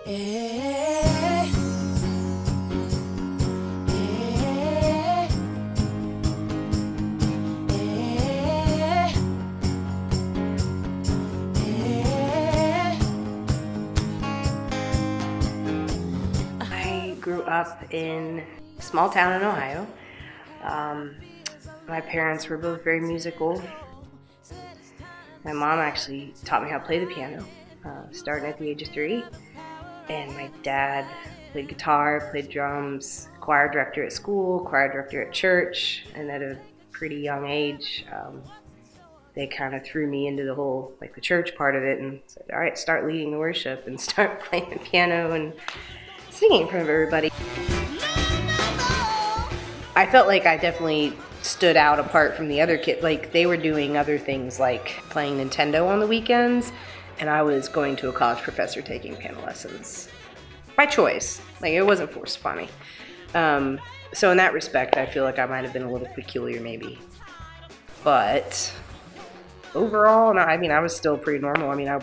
I grew up in a small town in Ohio. My parents were both very musical. My mom actually taught me how to play the piano, starting at the age of 3. And my dad played guitar, played drums, choir director at school, choir director at church. And at a pretty young age, they kind of threw me into the whole, the church part of it and said, all right, start leading the worship and start playing the piano and singing in front of everybody. I felt like I definitely stood out apart from the other kids. They were doing other things like playing Nintendo on the weekends, and I was going to a college professor taking piano lessons by choice. It wasn't forced upon me. So in that respect, I feel like I might have been a little peculiar maybe. But overall, I was still pretty normal. I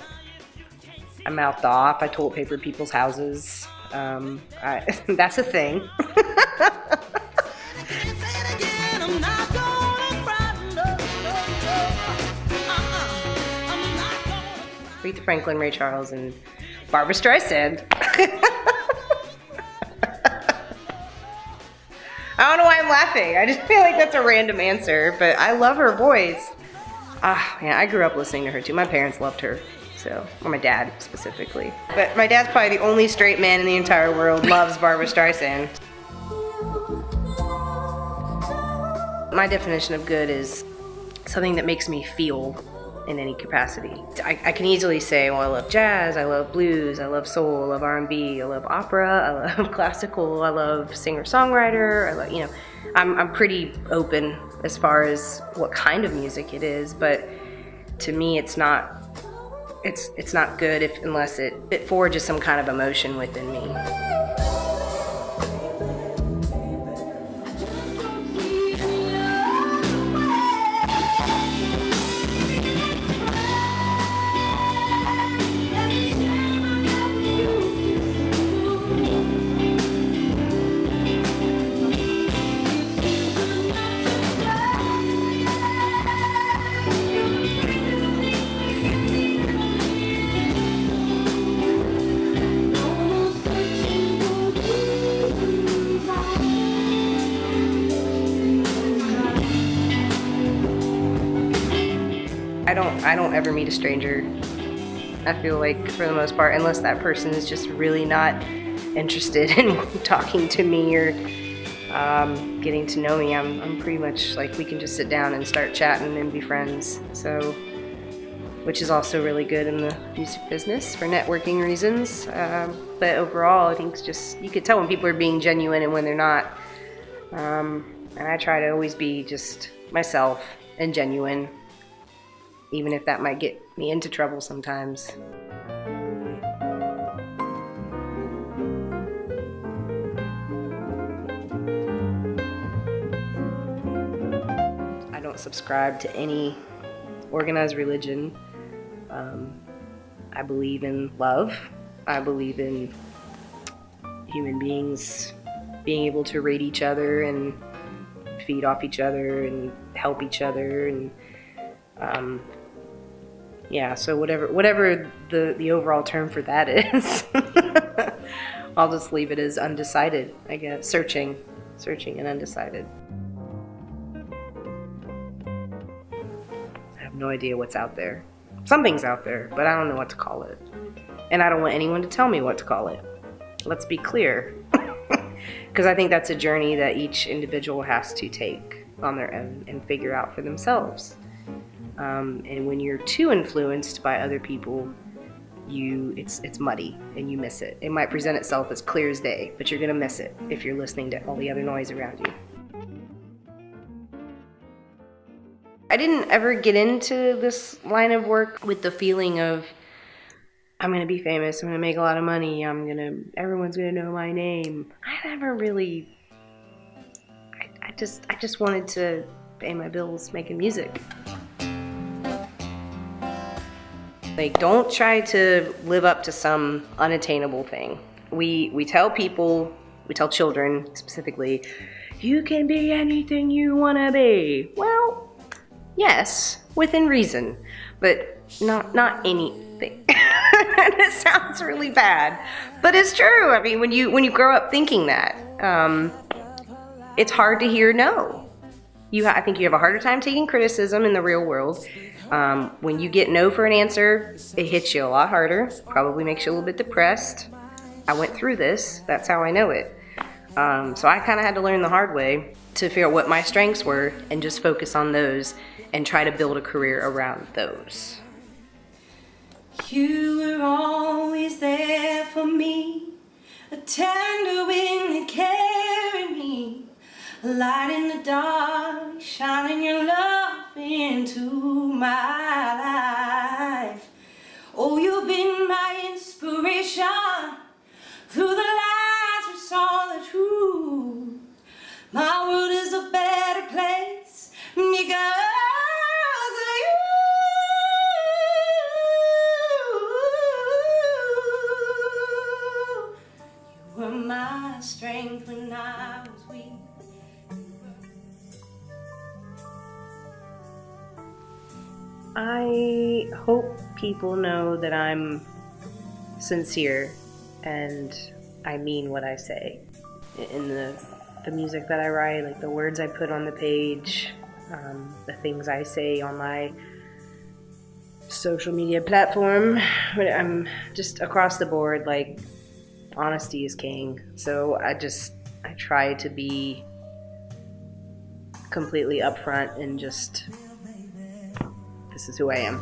mouthed off. I toilet papered people's houses. That's a thing. Aretha Franklin, Ray Charles, and Barbra Streisand. I don't know why I'm laughing. I just feel like that's a random answer, but I love her voice. Yeah, I grew up listening to her too. My parents loved her, or my dad specifically. But my dad's probably the only straight man in the entire world loves Barbra Streisand. My definition of good is something that makes me feel in any capacity. I can easily say, well, I love jazz, I love blues, I love soul, I love R&B, I love opera, I love classical, I love singer-songwriter, I'm pretty open as far as what kind of music it is, but to me it's not good unless it forges some kind of emotion within me. I don't ever meet a stranger. I feel like, for the most part, unless that person is just really not interested in talking to me or getting to know me, I'm pretty much we can just sit down and start chatting and be friends. So, which is also really good in the music business for networking reasons. But overall, I think it's just, you could tell when people are being genuine and when they're not. And I try to always be just myself and genuine, even if that might get me into trouble sometimes. I don't subscribe to any organized religion. I believe in love. I believe in human beings being able to rate each other and feed off each other and help each other, and so whatever the overall term for that is, I'll just leave it as undecided, I guess. Searching and undecided. I have no idea what's out there. Something's out there, but I don't know what to call it. And I don't want anyone to tell me what to call it. Let's be clear. Because I think that's a journey that each individual has to take on their own and figure out for themselves. And when you're too influenced by other people, it's muddy and you miss it. It might present itself as clear as day, but you're gonna miss it if you're listening to all the other noise around you. I didn't ever get into this line of work with the feeling of, I'm gonna be famous, I'm gonna make a lot of money, everyone's gonna know my name. I never really, I just wanted to pay my bills making music. Like, don't try to live up to some unattainable thing. We tell people, we tell children specifically, you can be anything you want to be. Well, yes, within reason, but not anything. It sounds really bad, but it's true. I mean, when you grow up thinking that, it's hard to hear no. I think you have a harder time taking criticism in the real world. When you get no for an answer, it hits you a lot harder. Probably makes you a little bit depressed. I went through this. That's how I know it. So I kind of had to learn the hard way to figure out what my strengths were and just focus on those and try to build a career around those. You were always there for me, a tender wind that carried me, a light in the dark, shining your love into my life. Oh, you've been my inspiration, through the lies we saw the truth. My world is a better place because of you. You were my strength when I was weak. I hope people know that I'm sincere and I mean what I say. In the music that I write, like the words I put on the page, the things I say on my social media platform, I'm just across the board, like, honesty is king. So I try to be completely upfront and just, this is who I am.